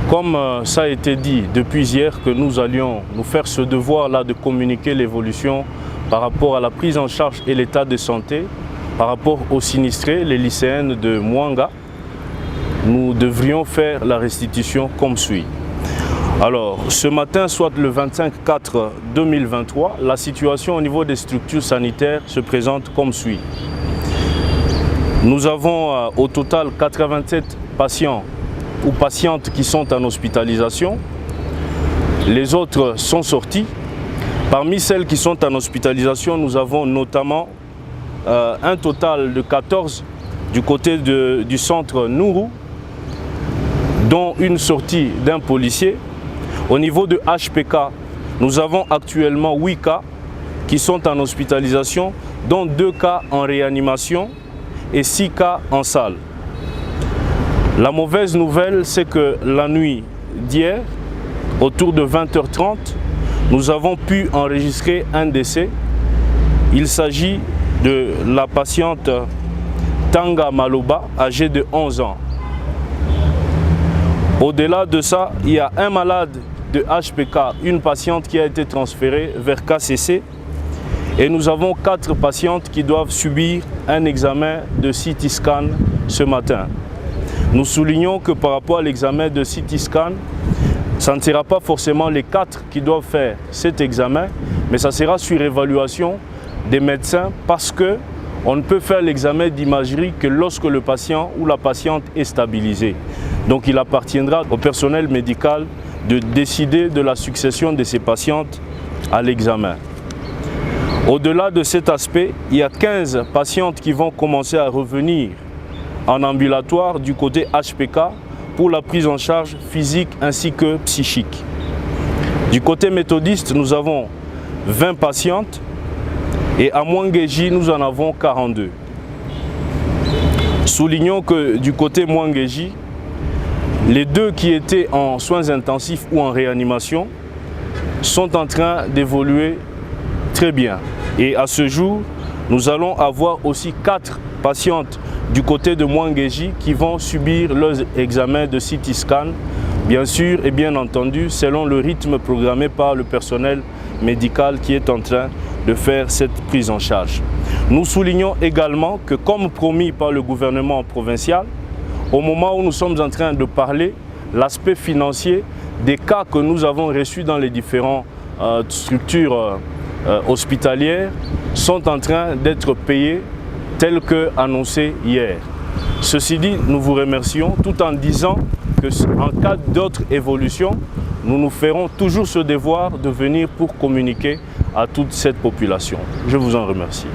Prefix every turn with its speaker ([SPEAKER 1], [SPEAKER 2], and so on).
[SPEAKER 1] comme ça a été dit depuis hier que nous allions nous faire ce devoir-là de communiquer l'évolution par rapport à la prise en charge et l'état de santé, par rapport aux sinistrés, les lycéennes de Mwanga, nous devrions faire la restitution comme suit. Alors, ce matin, soit le 25/4/2023, la situation au niveau des structures sanitaires se présente comme suit. Nous avons au total 87 patients ou patientes qui sont en hospitalisation. Les autres sont sortis. Parmi celles qui sont en hospitalisation, nous avons notamment un total de 14 du côté du centre Nourou, dont une sortie d'un policier. Au niveau de HPK, nous avons actuellement 8 cas qui sont en hospitalisation, dont 2 cas en réanimation et 6 cas en salle. La mauvaise nouvelle, c'est que la nuit d'hier, autour de 20h30, nous avons pu enregistrer un décès. Il s'agit de la patiente Tanga Maloba, âgée de 11 ans. Au-delà de ça, il y a un malade de HPK, une patiente qui a été transférée vers KCC. Et nous avons 4 patientes qui doivent subir un examen de CT scan ce matin. Nous soulignons que par rapport à l'examen de CT scan, ça ne sera pas forcément les 4 qui doivent faire cet examen, mais ça sera sur évaluation des médecins parce qu'on ne peut faire l'examen d'imagerie que lorsque le patient ou la patiente est stabilisé. Donc il appartiendra au personnel médical de décider de la succession de ces patientes à l'examen. Au-delà de cet aspect, il y a 15 patientes qui vont commencer à revenir en ambulatoire du côté HPK pour la prise en charge physique ainsi que psychique. Du côté méthodiste, nous avons 20 patientes et à Mwangeji, nous en avons 42. Soulignons que du côté Mwangeji, les 2 qui étaient en soins intensifs ou en réanimation sont en train d'évoluer très bien. Et à ce jour, nous allons avoir aussi 4 patientes du côté de Mwangeji qui vont subir leurs examens de CT scan, bien sûr et bien entendu, selon le rythme programmé par le personnel médical qui est en train de faire cette prise en charge. Nous soulignons également que, comme promis par le gouvernement provincial, au moment où nous sommes en train de parler, l'aspect financier des cas que nous avons reçus dans les différentes structures hospitalières sont en train d'être payés tel que annoncé hier. Ceci dit, nous vous remercions tout en disant qu'en cas d'autres évolutions, nous nous ferons toujours ce devoir de venir pour communiquer à toute cette population. Je vous en remercie.